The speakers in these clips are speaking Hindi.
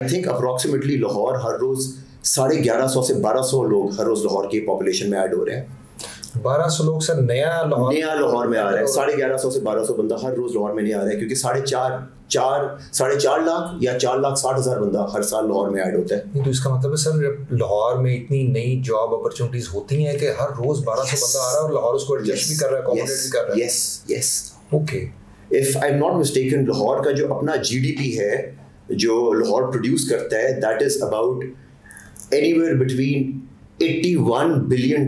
आई थिंक अप्रॉक्सीमेटली लाहौर हर रोज 1150 से 1200 लोग हर रोज लाहौर की पॉपुलेशन में ऐड हो रहे हैं। 1200 लोग सर नया लाहौर में आ रहा है। 1150 से 1200 बंदा हर रोज लाहौर में नहीं आ रहा है, क्योंकि 4.5 लाख या 4,60,000 बंदा हर साल लाहौर में ऐड होता है। तो इसका मतलब है सर लाहौर में इतनी नई जॉब अपॉर्चुनिटीज होती हैं कि हर रोज 1200 बंदा आ रहा है और लाहौर उसको एडजस्ट भी कर रहा है, अकोमोडेट भी कर रहा है। Yes okay. If I am not mistaken, Lahore का जो अपना जीडीपी है जो लाहौर प्रोड्यूस करता है, that is about anywhere between $81 billion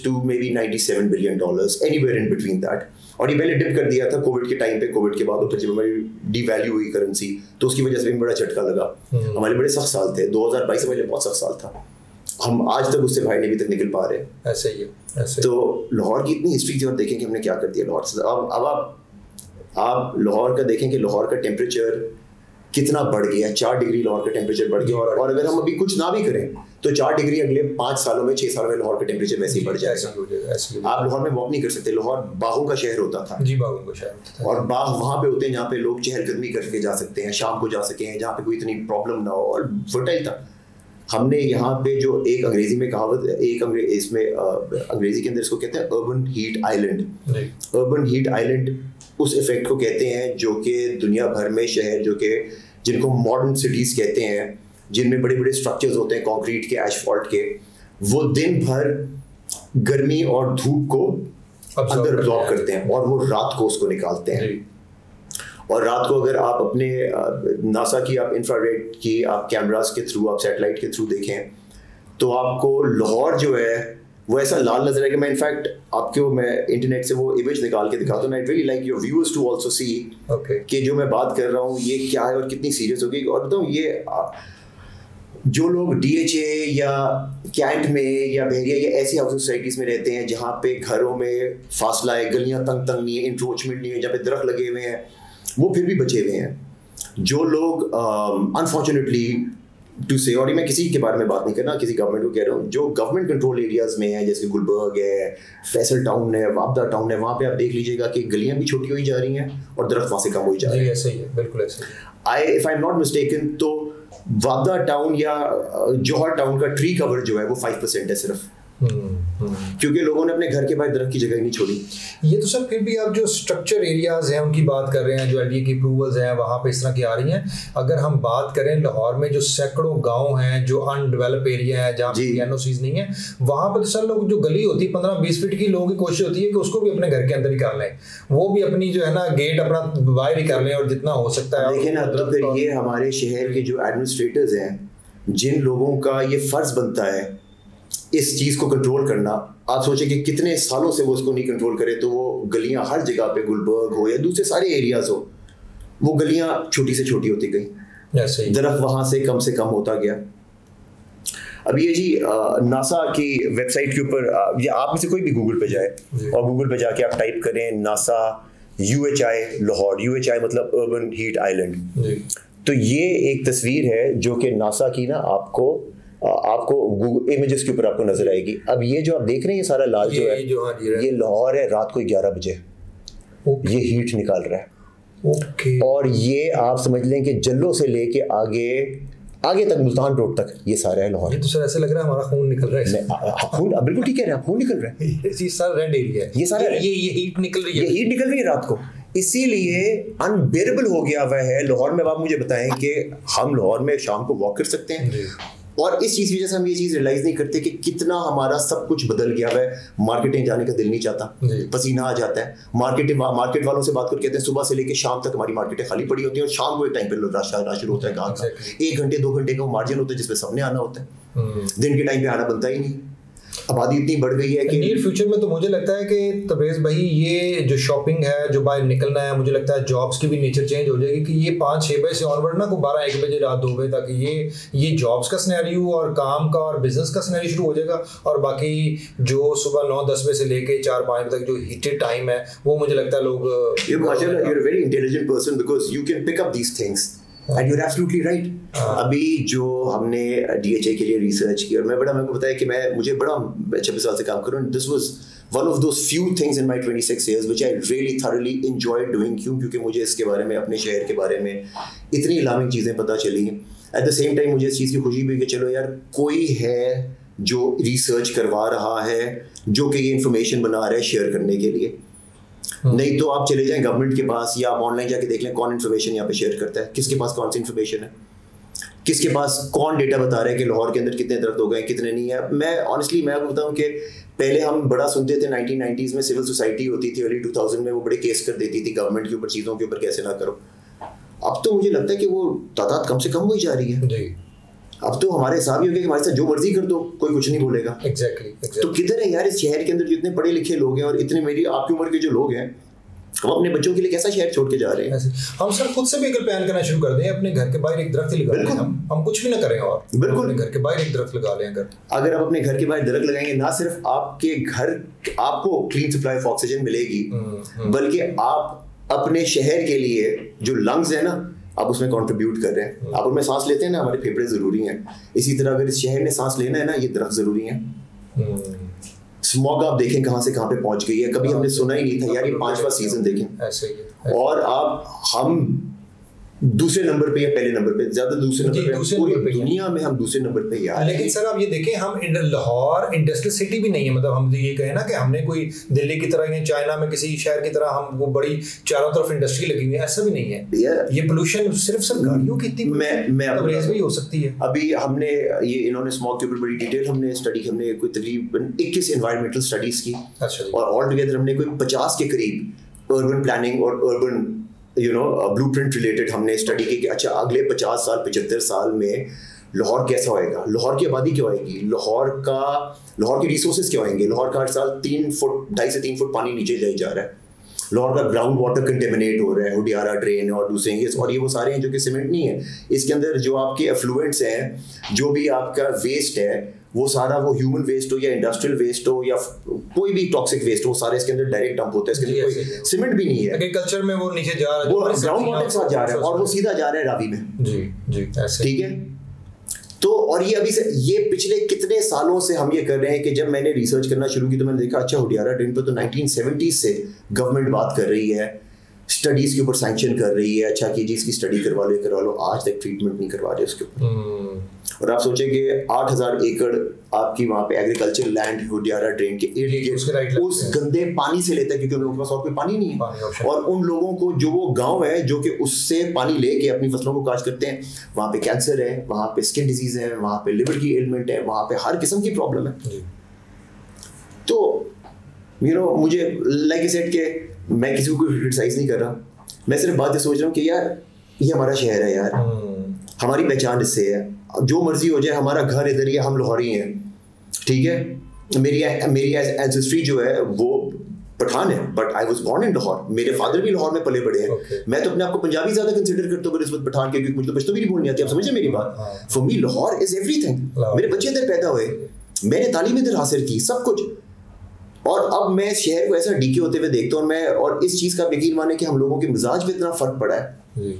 to maybe $97 billion, anywhere in between that। और ये पहले डिप कर दिया था कोविड के टाइम पे। कोविड के बाद तो जब हमारी डीवैल्यू हुई करेंसी, तो उसकी वजह से भी बड़ा झटका लगा। हमारे बड़े सख्त साल थे, 2022 में बहुत सख्त साल था। हम आज तक उससे बाहर नहीं भी तक निकल पा रहे हैं। ऐसे ही है। तो लाहौर की इतनी हिस्ट्री थी, और देखें कि हमने क्या कर दिया लाहौर से। अब आप लाहौर का देखें कि लाहौर का टेम्परेचर कितना बढ़ गया। 4 डिग्री लाहौर का टेम्परेचर बढ़ गया। और अगर हम अभी कुछ ना भी करें तो 4 डिग्री अगले 5 सालों में 6 सालों में लाहौर का टेम्परेचर वैसे ही बढ़ जाएगा। आप लाहौर में वॉक नहीं कर सकते। लाहौर बाहों का शहर होता था जी, बाहों का शहर होता था। और बाग वहाँ पे होते हैं जहाँ पे लोग चहलकदमी करके जा सकते हैं, शाम को जा सके हैं, जहाँ पे कोई इतनी प्रॉब्लम ना हो, और फर्टाइल था। हमने यहाँ पे जो एक अंग्रेजी में कहावत, इसमें अंग्रेजी के अंदर इसको कहते हैं urban heat island. Urban heat island उस इफेक्ट को कहते हैं जो कि दुनिया भर में शहर जो कि जिनको मॉडर्न सिटीज कहते हैं, जिनमें बड़े बड़े स्ट्रक्चर्स होते हैं कंक्रीट के, एस्फॉल्ट के, वो दिन भर गर्मी और धूप को अंदर अब्सॉर्ब करते हैं और वो रात को उसको निकालते हैं। और रात को अगर आप अपने नासा की आप इंफ्रारेड की आप कैमरास के थ्रू, आप सैटेलाइट के थ्रू देखें, तो आपको लाहौर जो है वो ऐसा लाल नजर आएगा। मैं इनफैक्ट आपको मैं इंटरनेट से वो इमेज निकाल के दिखाता हूँ। I really like your viewers to also see कि जो मैं बात कर रहा हूँ ये क्या है और कितनी सीरियस होगी। और बताऊँ, ये जो लोग DHA या कैंट में या बहरिया या ऐसी हाउसिंग सोसाइटीज में रहते हैं जहाँ पे घरों में फासला है, गलियाँ तंग तंग नहीं है, इंट्रोचमेंट नहीं है, जहाँ पे दरख्त लगे हुए हैं, वो फिर भी बचे हुए हैं। जो लोग अनफॉर्चुनेटली टू से, और मैं किसी के बारे में बात नहीं करना, किसी गवर्नमेंट को कह रहा हूँ, जो गवर्नमेंट कंट्रोल एरियाज में है, जैसे गुलबर्ग है, फैसल टाउन है, वाबदा टाउन है, वहाँ पे आप देख लीजिएगा कि गलियाँ भी छोटी हुई जा रही हैं और दरख्त वहाँ से कम हो जा रहे हैं। ऐसे ही है, बिल्कुल ऐसे ही। If I am not mistaken, तो वाबदा टाउन या जौहर टाउन का ट्री कवर जो है वो 5% है सिर्फ, क्योंकि लोगों ने अपने घर के बाहर दरख्त की जगह ही नहीं छोड़ी। ये तो सर फिर भी आप जो स्ट्रक्चर एरियाज हैं उनकी बात कर रहे हैं, जो LDA की अप्रूवल्स हैं वहाँ पे इस तरह की आ रही हैं। अगर हम बात करें लाहौर में जो सैकड़ों गांव हैं जो अनडेवलप एरिया है, जहाँ पे NOCs नहीं है, वहाँ पे तो सर लोग जो गली होती है 15-20 फीट की, लोगों की कोशिश होती है कि उसको भी अपने घर के अंदर ही कर लें, वो भी अपनी जो है ना गेट अपना बाहर ही कर लें और जितना हो सकता है। देखिए ना, तो फिर ये हमारे शहर के जो एडमिनिस्ट्रेटर्स हैं, जिन लोगों का ये फर्ज बनता है इस चीज़ को कंट्रोल करना, आप सोचें कि कितने सालों से वो उसको नहीं कंट्रोल करे, तो वो गलियां हर जगह पे, गुलबर्ग हो या दूसरे सारे एरियाज हो, वो गलियां छोटी से छोटी होती गई, दरख्त वहां से कम होता गया। अब ये जी नासा की वेबसाइट के ऊपर, या आप में से कोई भी गूगल पे जाए और गूगल पे जाके आप टाइप करें नासा UHI लाहौर, UHI मतलब अर्बन हीट आइलैंड, तो ये एक तस्वीर है जो कि नासा की ना आपको गूगल इमेजेस के ऊपर आपको नजर आएगी। अब ये जो आप देख रहे हैं, ये सारा लाल जो है, ये लाहौर है। रात को 11 बजे ये हीट निकाल रहा है। और ये आप समझ लें कि जल्लो से लेके आगे तक, मुल्तान रोड तक, ये सारा है लाहौर। ये तो सर ऐसे लग रहा है हमारा खून निकल रहा है। खून बिल्कुल ठीक कह रहे हैं, खून निकल रहा है। ये सारा रेड एरिया है, ये सारा ये हीट निकल रही है, ये हीट निकल रही है रात को, इसीलिए अनबेरेबल हो गया हुआ है लाहौर में। आप मुझे बताएं कि हम लाहौर में शाम को वॉक कर सकते हैं, और इस चीज़ की वजह से हम ये चीज़ रियलाइज नहीं करते कि कितना हमारा सब कुछ बदल गया है। मार्केटिंग जाने का दिल नहीं चाहता, पसीना आ जाता है। मार्केट वालों से बात करके कहते हैं सुबह से लेकर शाम तक हमारी मार्केटें खाली पड़ी होती हैं, और शाम को एक टाइम पे रश शुरू होता है। कहाँ 1 घंटे 2 घंटे का मार्जिन होता है जिसमें सबने आना होता है। दिन के टाइम पे आना बनता ही नहीं। आबादी इतनी बढ़ गई है कि नियर फ्यूचर में तो मुझे लगता है कि तबरेज़ भाई, ये जो शॉपिंग है, जो बाहर निकलना है, मुझे लगता है जॉब्स की भी नेचर चेंज हो जाएगी कि ये 5-6 बजे से ऑनवर्ड ना, को 12-1 बजे रात 2 बजे तक ये जॉब्स का सिनेरियो और काम का और बिजनेस का सिनेरियो शुरू हो जाएगा। और बाकी जो सुबह 9-10 बजे से लेके 4-5 बजे तक जो हीटेड टाइम है, वो मुझे लगता है लोग you're a very intelligent person because you can pick up these things. And you're absolutely right. अभी जो हमने DHA के लिए रिसर्च की, और मेरे को बताया कि मुझे बड़ा 26 साल से काम कर रहा हूँ। This was one of those few things in my 26 years which I really thoroughly enjoyed doing। क्योंकि मुझे इसके बारे में, अपने शहर के बारे में इतनी अलार्मिंग चीज़ें पता चली। एट द सेम टाइम मुझे इस चीज़ की खुशी भी कि चलो यार कोई है जो रिसर्च करवा रहा है, जो कि ये इन्फॉर्मेशन बना रहा है शेयर करने के लिए। नहीं तो आप चले जाएं गवर्नमेंट के पास या आप ऑनलाइन जाके देख लें कौन इन्फॉर्मेशन यहाँ पे शेयर करता है, किसके पास कौन सी इन्फॉर्मेशन है, किसके पास कौन डेटा बता रहा है कि लाहौर के अंदर कितने दर्द हो गए कितने नहीं है। मैं ऑनेस्टली मैं आपको बताऊं कि पहले हम बड़ा सुनते थे 1990s में सिविल सोसाइटी होती थी, अर्ली 2000 में वो बड़े केस कर देती थी गवर्नमेंट के ऊपर, चीज़ों के ऊपर कैसे ना करो। अब तो मुझे लगता है कि वो तादाद कम से कम हो ही जा रही है। अब तो हमारे हिसाब ही हो गया कि हमारे साथ जो मर्जी कर दो कोई कुछ नहीं बोलेगा। exactly. तो किधर है यार इस शहर के अंदर जो इतने पढ़े लिखे लोग हैं और इतने मेरी आपकी उम्र के जो लोग हैं, हम अपने बच्चों के लिए कैसा शहर छोड़ के जा रहे हैं। हम सर खुद से भी अगर प्लान करना शुरू कर दें, अपने घर के बाहर एक दरख्त लगा लें, हम कुछ भी ना करें और बिल्कुल अपने घर के बाहर एक दरख्त लगा लें। अगर आप अपने घर के बाहर दरख्त लगाएंगे, ना सिर्फ आपके घर आपको क्लीन सप्लाई ऑफ ऑक्सीजन मिलेगी, बल्कि आप अपने शहर के लिए जो लंग्स है ना आप उसमें कंट्रीब्यूट कर रहे हैं। आप उनमें सांस लेते हैं ना, हमारे फेफड़े जरूरी हैं। इसी तरह अगर इस शहर ने सांस लेना है ना, ये दरख्त जरूरी है। स्मॉग आप देखें कहां से कहां पे पहुंच गई है, कभी हमने सुना ही नहीं था यार। ये 5वां सीजन देखें ऐसे ही और आप हम दूसरे नंबर पे या पहले नंबर पे, ज्यादा दूसरे नंबर पे, पूरी दुनिया में हम दूसरे नंबर पे यार। लेकिन सर आप ये देखें, हम लाहौर इंडस्ट्रियल सिटी भी नहीं है। मतलब हम ये कहें ना कि हमने कोई दिल्ली की तरह या चाइना में किसी शहर की तरह हम वो बड़ी चारों तरफ इंडस्ट्री लगी हुई है, ऐसा भी नहीं है। ये पोल्यूशन सिर्फ सर गाड़ियों की इतनी कवरेज भी हो सकती है। अभी हमने ये इन्होंने स्मॉग के ऊपर बड़ी डिटेल हमने स्टडी, हमने कोई तकरीबन 21 एनवायरमेंटल स्टडीज की। अच्छा। और ऑल टुगेदर हमने कोई 50 के करीब अर्बन प्लानिंग और अर्बन ब्लूप्रिंट रिलेटेड हमने स्टडी की कि अच्छा अगले 50 साल 75 साल में लाहौर कैसा होएगा, लाहौर की आबादी क्या होएगी, लाहौर के रिसोर्सेज क्या होंगे। लाहौर का हर साल 2.5 से 3 फुट पानी नीचे जाई जा रहा है। लाहौर का ग्राउंड वाटर कंटेमिनेट हो रहा है, हुडियारा ड्रेन और दूसरे और ये वो सारे हैं जो कि सीमेंट नहीं है। इसके अंदर जो आपके एफ्लुएंट्स हैं, जो भी आपका वेस्ट है, वो सारा वो ह्यूमन वेस्ट हो या इंडस्ट्रियल वेस्ट हो या कोई भी टॉक्सिक वेस्ट हो, सारे इसके अंदर डायरेक्ट डंप होता है। इसके अंदर कोई सीमेंट भी नहीं है। एग्रीकल्चर में वो नीचे जा रहा है, वो ग्राउंड वाटर के साथ जा रहा है और वो सीधा जा रहा है रावी में। जी ऐसे ठीक है। तो और ये अभी से ये पिछले कितने सालों से हम ये कर रहे हैं कि जब मैंने रिसर्च करना शुरू की तो मैंने देखा अच्छा हुडियारा ड्रेन पर तो 1970s से गवर्नमेंट बात कर रही है, स्टडीज के ऊपर सैंक्शन कर रही है। अच्छा कि जी इसकी स्टडी करवा लो, आज तक ट्रीटमेंट नहीं करवा रहे उसके ऊपर। और आप सोचें कि 8000 एकड़ आपकी वहाँ पे एग्रीकल्चर लैंड हुडियारा ड्रेन के इर्द गिर्द उस गंदे पानी से लेता है, क्योंकि उन लोगों के पास और कोई पानी नहीं है। और उन लोगों को जो वो गांव है जो कि उससे पानी लेके अपनी फसलों को काश्त करते हैं, वहाँ पे कैंसर है, वहाँ पे स्किन डिजीज है, वहाँ पे लिवर की एलिमेंट है, वहाँ पे हर किस्म की प्रॉब्लम है। तो मुझे लाइक आई सेड कि मैं किसी को क्रिटिसाइज नहीं कर रहा, मैं सिर्फ बात ये सोच रहा हूँ कि यार ये हमारा शहर है यार, हमारी पहचान इससे है। जो मर्जी हो जाए, हमारा घर इधर ही है, हम लाहौरी हैं। ठीक है। मेरी एंसेस्ट्री जो है वो पठान है, but I was born in Lahore. मेरे फादर भी लाहौर में पले बड़े हैं। मैं तो अपने आप को पंजाबी ज्यादा कंसीडर करता हूँ बनिस्बत पठान के, क्योंकि मुझे तो पश्तो भी नहीं बोलनी आती। आप समझे मेरी बात। For me Lahore is everything. मेरे बच्चे इधर पैदा हुए, मैंने तालीम इधर हासिल की, सब कुछ। और अब मैं शहर को ऐसा डीके होते हुए देखता हूँ मैं, और इस चीज़ का यकीन माने कि हम लोगों के मिजाज में इतना फर्क पड़ा है।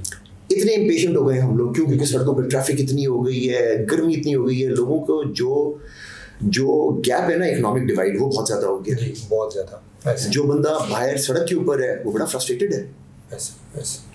इतने इम्पेशेंट हो गए हम लोग, क्यों? क्योंकि सड़कों पर ट्रैफिक इतनी हो गई है, गर्मी इतनी हो गई है, लोगों को जो गैप है ना, इकोनॉमिक डिवाइड, वो बहुत ज़्यादा हो गया। बहुत ज़्यादा। जो बंदा बाहर सड़क के ऊपर है वो बड़ा फ्रस्ट्रेटेड है। ऐसे